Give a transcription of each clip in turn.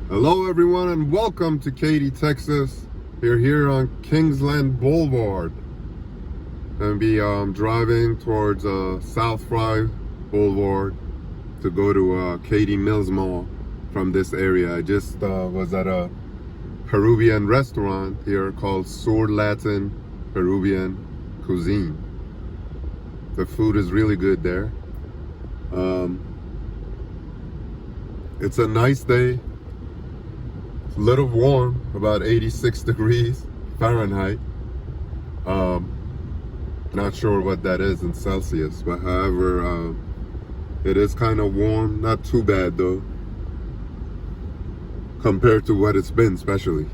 Hello everyone and welcome to Katy, Texas. We're here on Kingsland Boulevard. And be driving towards South Fry Boulevard to go to Katy Mills Mall from this area. I just was at a Peruvian restaurant here called Sur Latin Peruvian Cuisine. The food is really good there. It's a nice day. A little warm, about 86 degrees Fahrenheit. Not sure what that is in Celsius, but however, it is kind of warm. Not too bad though, compared to what it's been, especially.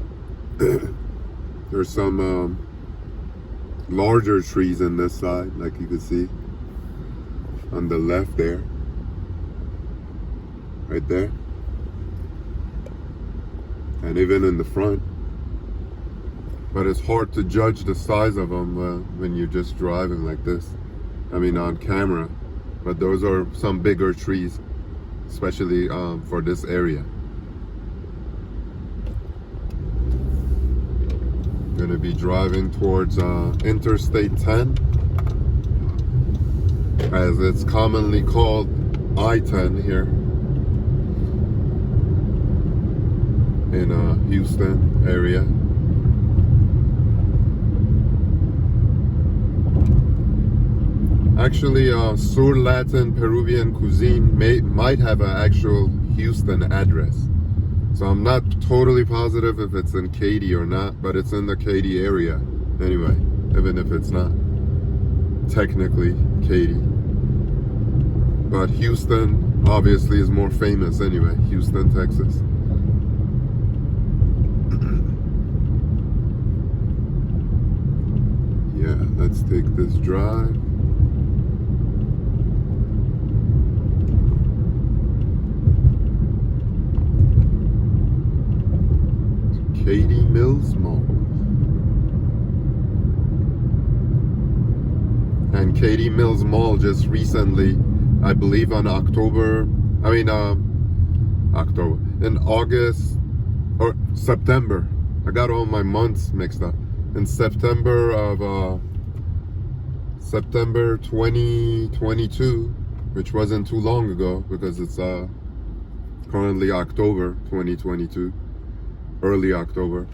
There's some larger trees in this side, like you can see on the left there, right there. And even in the front, but it's hard to judge the size of them when you're just driving like this. I mean, on camera. But those are some bigger trees, especially for this area. Gonna be driving towards Interstate 10, as it's commonly called I-10 here in Houston area. Actually, Sur Latin Peruvian Cuisine might have an actual Houston address. So I'm not totally positive if it's in Katy or not, but it's in the Katy area anyway, even if it's not technically Katy. But Houston obviously is more famous anyway, Houston, Texas. Yeah, let's take this drive. Katy Mills Mall. And Katy Mills Mall just recently, I believe in August or September. I got all my months mixed up. In September of September 2022, which wasn't too long ago because it's currently October 2022, early October.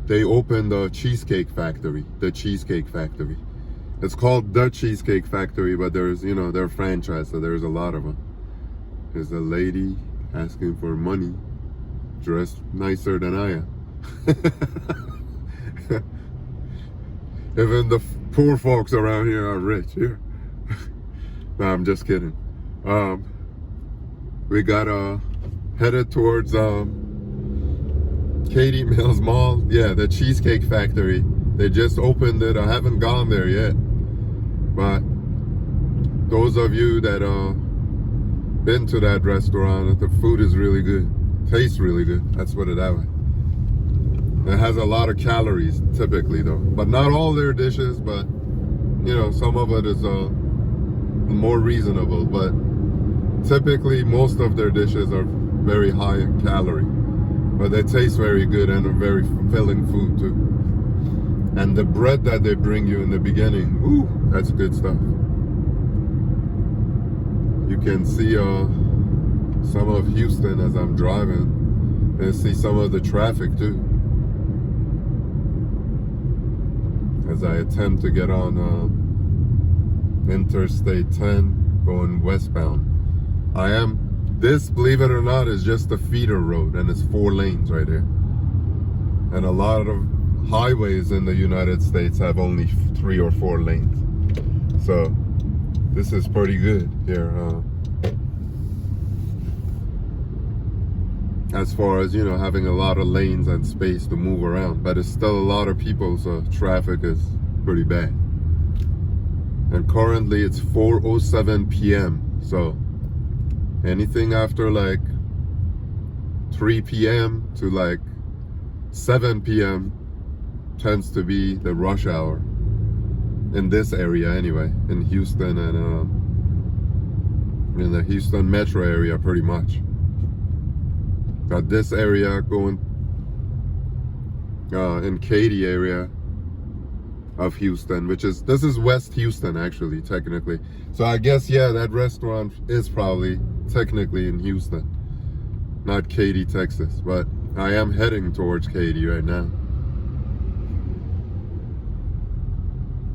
They opened the Cheesecake Factory, It's called the Cheesecake Factory, but there's, they're a franchise, so there's a lot of them. There's a lady asking for money, dressed nicer than I am. Even the poor folks around here are rich here. No, I'm just kidding. We got headed towards Katy Mills Mall. Yeah, the Cheesecake Factory. They just opened it. I haven't gone there yet, but those of you that been to that restaurant, the food is really good. Tastes really good. Let's put it that way. It has a lot of calories typically though, but not all their dishes, but some of it is more reasonable, but typically most of their dishes are very high in calorie, but they taste very good and are very filling food too. And the bread that they bring you in the beginning, ooh, that's good stuff. You can see some of Houston as I'm driving, and see some of the traffic too, as I attempt to get on Interstate 10 going westbound. This, believe it or not, is just a feeder road, and it's 4 lanes right here. And a lot of highways in the United States have only 3 or 4 lanes. So this is pretty good here, as far as having a lot of lanes and space to move around. But it's still a lot of people, so traffic is pretty bad. And currently it's 4:07 p.m. so anything after like 3 p.m. to like 7 p.m. tends to be the rush hour in this area anyway, in Houston and in the Houston metro area pretty much. Got this area going in Katy area of Houston, this is West Houston actually, technically. So I guess, yeah, that restaurant is probably technically in Houston, not Katy, Texas, but I am heading towards Katy right now.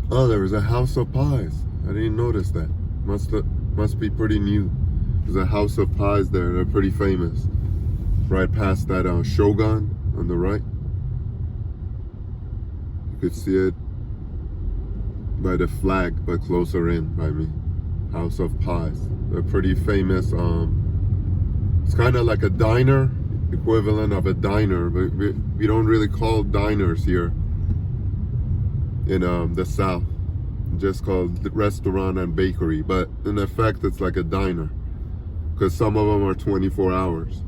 Oh, there was a House of Pies. I didn't notice that. Must be pretty new. There's a House of Pies there. They're pretty famous. Right past that Shogun on the right. You could see it by the flag, but closer in by me. House of Pies. They're pretty famous. It's kind of like a diner, equivalent of a diner, but we don't really call diners here in the South. Just called restaurant and bakery, but in effect it's like a diner because some of them are 24 hours.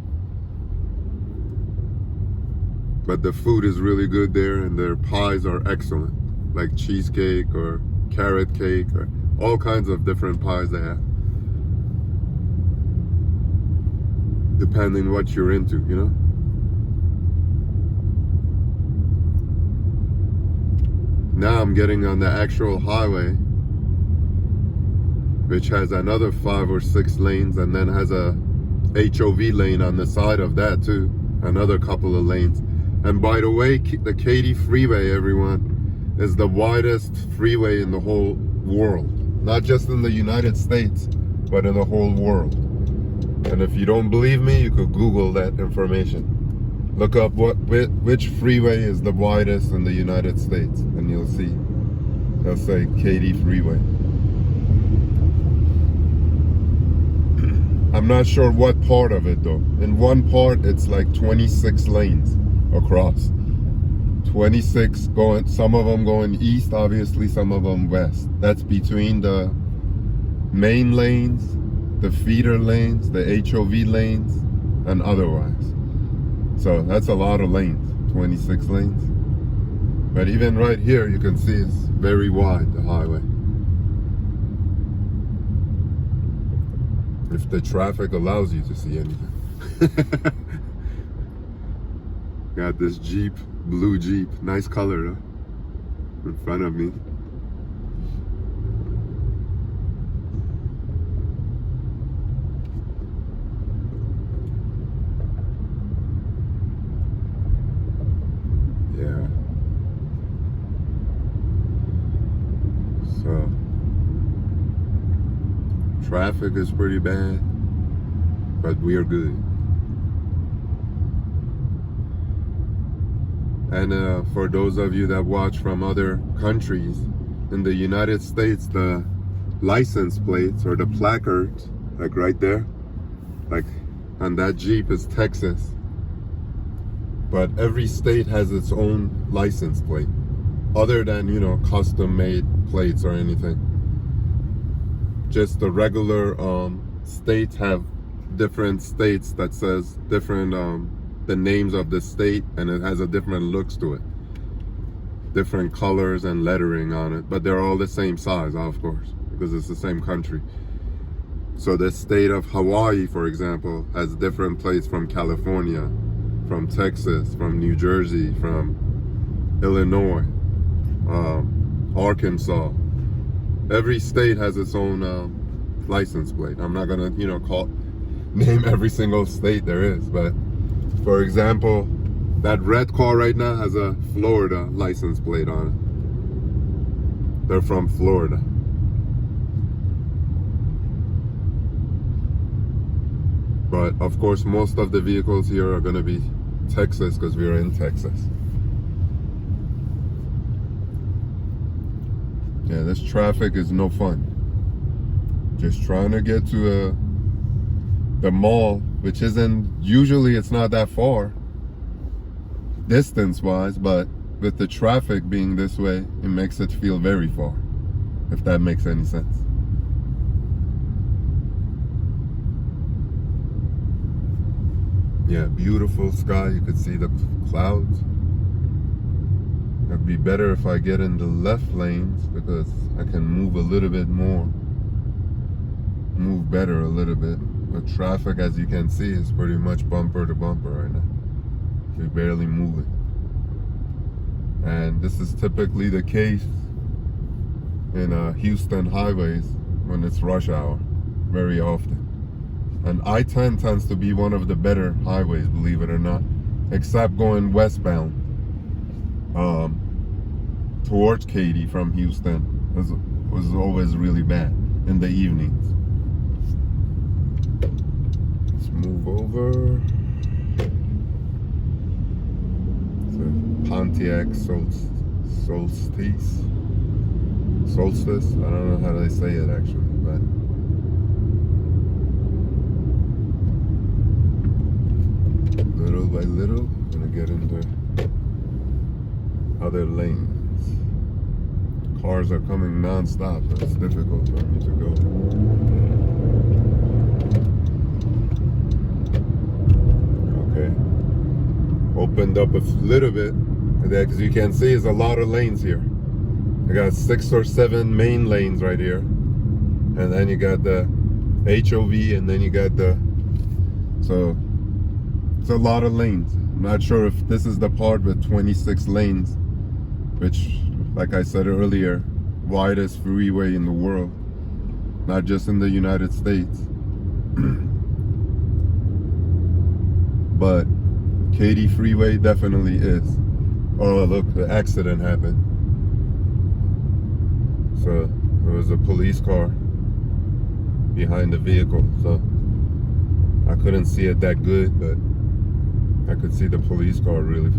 But the food is really good there, and their pies are excellent, like cheesecake or carrot cake or all kinds of different pies they have, depending what you're into, you know. Now I'm getting on the actual highway, which has another 5 or 6 lanes, and then has a HOV lane on the side of that too, another couple of lanes. And by the way, the Katy freeway, everyone, is the widest freeway in the whole world. Not just in the United States, but in the whole world. And if you don't believe me, you could Google that information. Look up which freeway is the widest in the United States, and you'll see. They'll say Katy Freeway. I'm not sure what part of it though. In one part, it's like 26 lanes across. 26 going, some of them going east, obviously, some of them west. That's between the main lanes, the feeder lanes, the HOV lanes, and otherwise. So that's a lot of lanes, 26 lanes. But even right here, you can see it's very wide, the highway. If the traffic allows you to see anything. Got this Jeep, blue Jeep, nice color though, in front of me. Yeah. So, traffic is pretty bad, but we are good. And for those of you that watch from other countries, in the United States, the license plates or the placards, like right there, like on that Jeep is Texas. But every state has its own license plate, other than, you know, custom made plates or anything. Just the regular states have different states that says different the names of the state, and it has a different looks to it, different colors and lettering on it, but they're all the same size, of course, because it's the same country. So the state of Hawaii, for example, has different plates from California, from Texas, from New Jersey, from Illinois, Arkansas. Every state has its own license plate. I'm not gonna, you know, name every single state there is, but for example, that red car right now has a Florida license plate on it. They're from Florida. But of course, most of the vehicles here are gonna be Texas because we're in Texas. Yeah, this traffic is no fun. Just trying to get to the mall, which isn't, usually it's not that far distance wise, but with the traffic being this way, it makes it feel very far, if that makes any sense. Yeah, beautiful sky. You could see the clouds. It'd be better if I get in the left lanes because I can move a little bit more, move move better a little bit. But traffic, as you can see, is pretty much bumper to bumper right now. We're barely moving. And this is typically the case in Houston highways when it's rush hour, very often. And I-10 tends to be one of the better highways, believe it or not, except going westbound towards Katy from Houston was always really bad in the evenings. Let's move over. It's a Pontiac Solstice. I don't know how they say it actually, but little by little, I'm gonna get into other lanes. Cars are coming non-stop, so it's difficult for me to go. Okay. Opened up a little bit. As you can see, there's a lot of lanes here. I got 6 or 7 main lanes right here. And then you got the HOV, and then you got so it's a lot of lanes. I'm not sure if this is the part with 26 lanes, which, like I said earlier, widest freeway in the world, not just in the United States. But Katy Freeway definitely is. Oh, look, the accident happened. So there was a police car behind the vehicle, so I couldn't see it that good, but I could see the police car really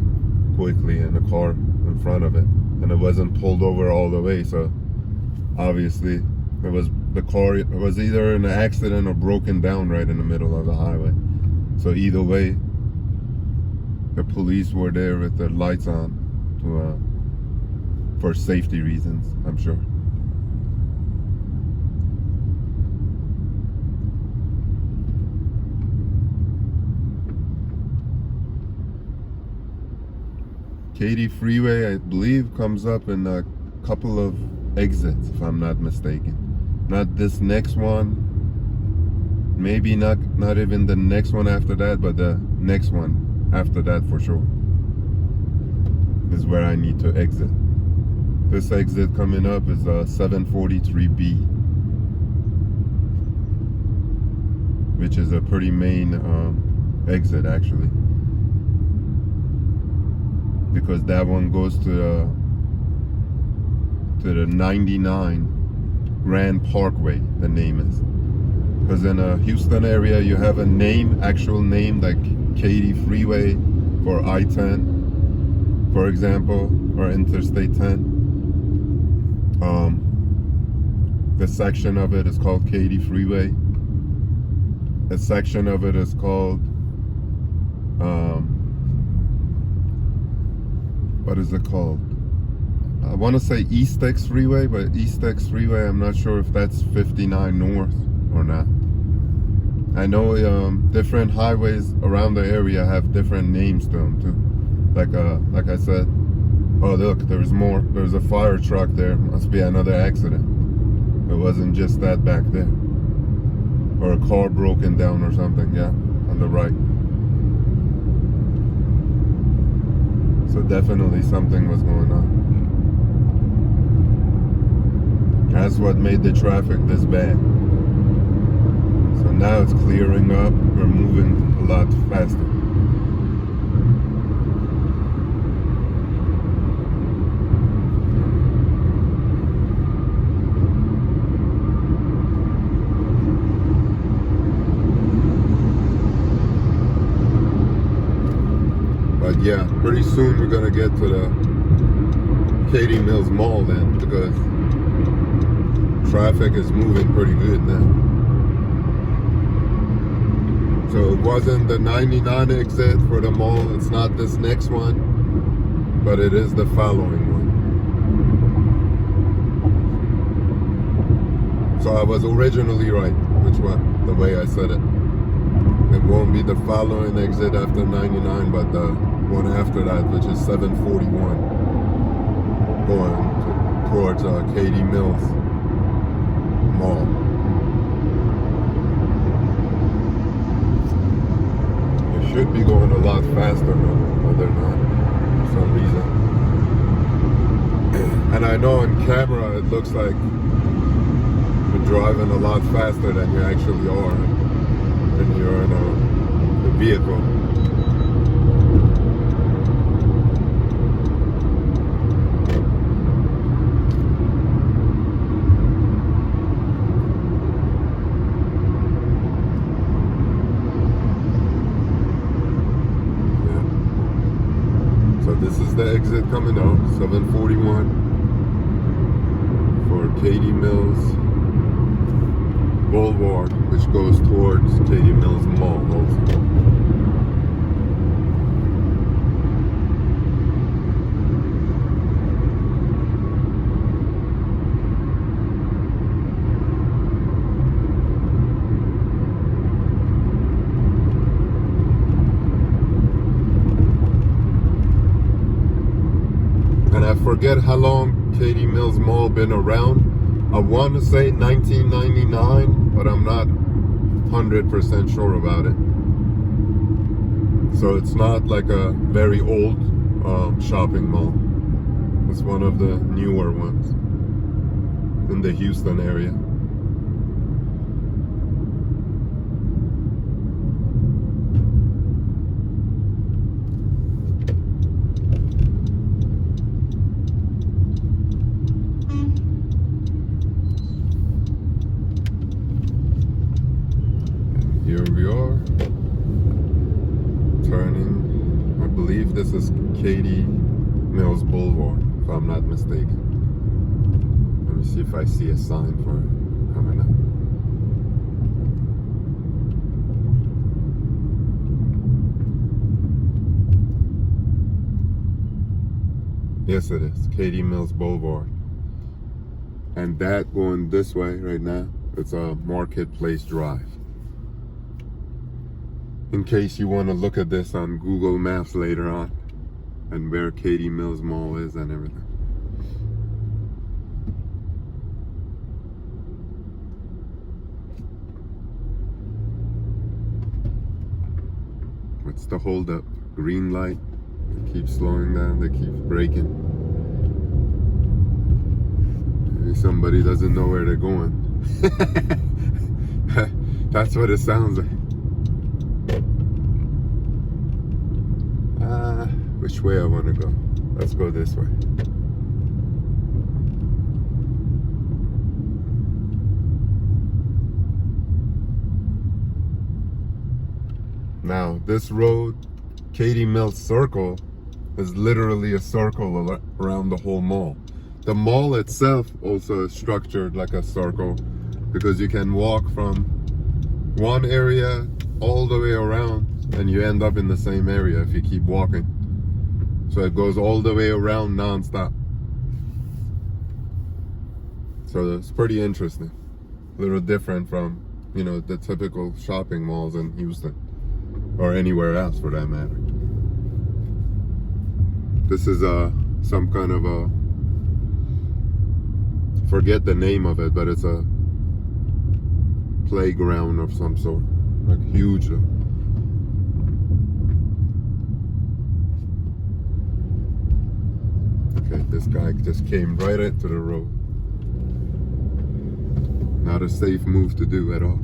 quickly and the car in front of it, and it wasn't pulled over all the way, so obviously it was either in an accident or broken down right in the middle of the highway. So either way, the police were there with their lights on for safety reasons, I'm sure. Katy Freeway, I believe, comes up in a couple of exits, if I'm not mistaken. Not this next one, maybe not even the next one after that, but the next one after that for sure is where I need to exit. This exit coming up is 743B, which is a pretty main exit actually, because that one goes to the 99 Grand Parkway, the name is. Because in a Houston area you have a name, actual name, like Katy Freeway for I-10, for example, or Interstate 10. The section of it is called Katy Freeway. A section of it is called what is it called? I want to say East X Freeway, but East X Freeway, I'm not sure if that's 59 North or not. I know different highways around the area have different names to them too. Like I said, oh look, there's more. There's a fire truck there. Must be another accident. It wasn't just that back there. Or a car broken down or something, yeah, on the right. So definitely something was going on. That's what made the traffic this bad. So now it's clearing up. We're moving a lot faster. But yeah, pretty soon we're gonna get to the Katy Mills Mall then, because traffic is moving pretty good now. So it wasn't the 99 exit for the mall, it's not this next one, but it is the following one. So I was originally right, the way I said it. It won't be the following exit after 99, but the one after that, which is 741, going towards Katy Mills Mall. lot faster now, but they're not for some reason. And I know on camera it looks like you're driving a lot faster than you actually are when you're in a vehicle. This is the exit coming out, 741 for Katy Mills Boulevard, which goes towards Katy Mills Mall also. And I forget how long Katy Mills Mall been around. I want to say 1999, but I'm not 100% sure about it. So it's not like a very old shopping mall. It's one of the newer ones in the Houston area. Here we are, turning, I believe this is Katy Mills Boulevard, if I'm not mistaken. Let me see if I see a sign for it coming up. Yes, it is, Katy Mills Boulevard. And that going this way right now, it's a Marketplace Drive. In case you want to look at this on Google Maps later on and where Katy Mills Mall is and everything. What's the holdup? Green light. They keep slowing down, they keep braking. Maybe somebody doesn't know where they're going. That's what it sounds like. Which way I want to go? Let's go this way. Now, this road, Katy Mills Circle, is literally a circle around the whole mall. The mall itself also is structured like a circle because you can walk from one area all the way around and you end up in the same area if you keep walking. So it goes all the way around non-stop. So it's pretty interesting. A little different from, you know, the typical shopping malls in Houston or anywhere else for that matter. This is some kind of a, forget the name of it, but it's a playground of some sort, like huge. Okay, this guy just came right into the road. Not a safe move to do at all.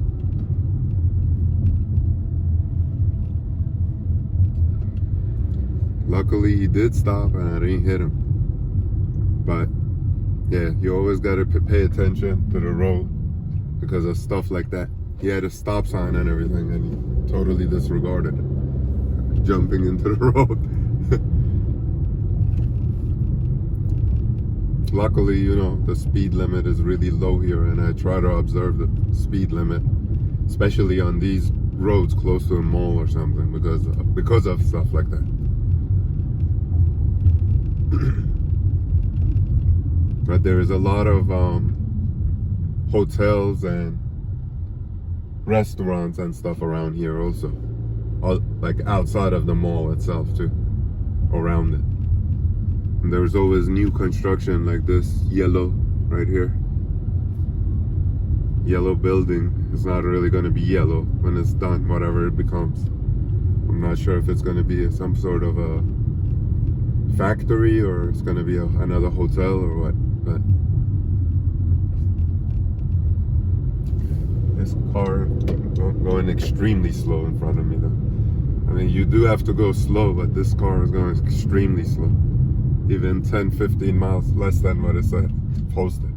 Luckily he did stop and I didn't hit him. But yeah, you always gotta pay attention to the road because of stuff like that. He had a stop sign and everything and he totally disregarded it, jumping into the road. Luckily, you know, the speed limit is really low here and I try to observe the speed limit, especially on these roads close to a mall or something because of stuff like that. But there is a lot of hotels and restaurants and stuff around here also, like outside of the mall itself too, around it. And there's always new construction like this yellow right here. Yellow building is not really going to be yellow when it's done, whatever it becomes. I'm not sure if it's going to be some sort of a factory or it's going to be another hotel or what, but this car going extremely slow in front of me though. I mean, you do have to go slow, but this car is going extremely slow. Even 10-15 miles less than what it said posted.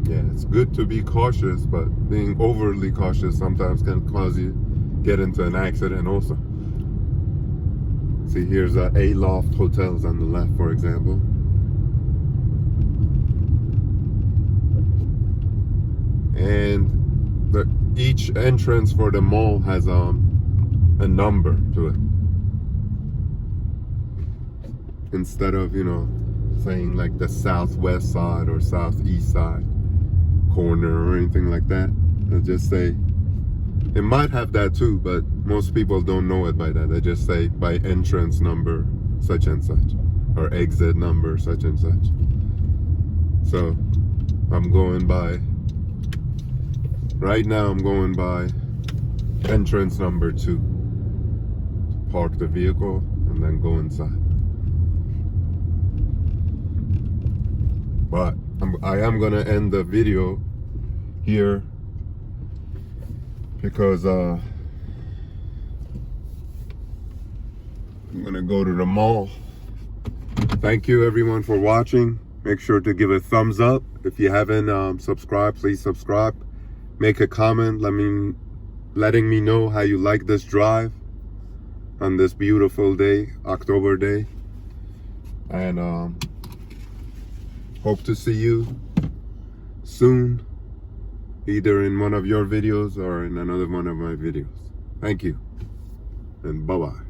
Yeah, it's good to be cautious, but being overly cautious sometimes can cause you get into an accident also. See, here's A Loft Hotels on the left, for example. And each entrance for the mall has a number to it. Instead of, you know, saying like the southwest side or southeast side corner or anything like that, they'll just say, it might have that too, but most people don't know it by that. They just say by entrance number such and such, or exit number such and such. So I'm going by, right now I'm going by entrance number 2. Park the vehicle and then go inside. But I am gonna end the video here because I'm gonna go to the mall. Thank you everyone for watching. Make sure to give a thumbs up. If you haven't subscribed, please subscribe. Make a comment, letting me know how you like this drive on this beautiful day, October day. And hope to see you soon, either in one of your videos or in another one of my videos. Thank you, and bye-bye.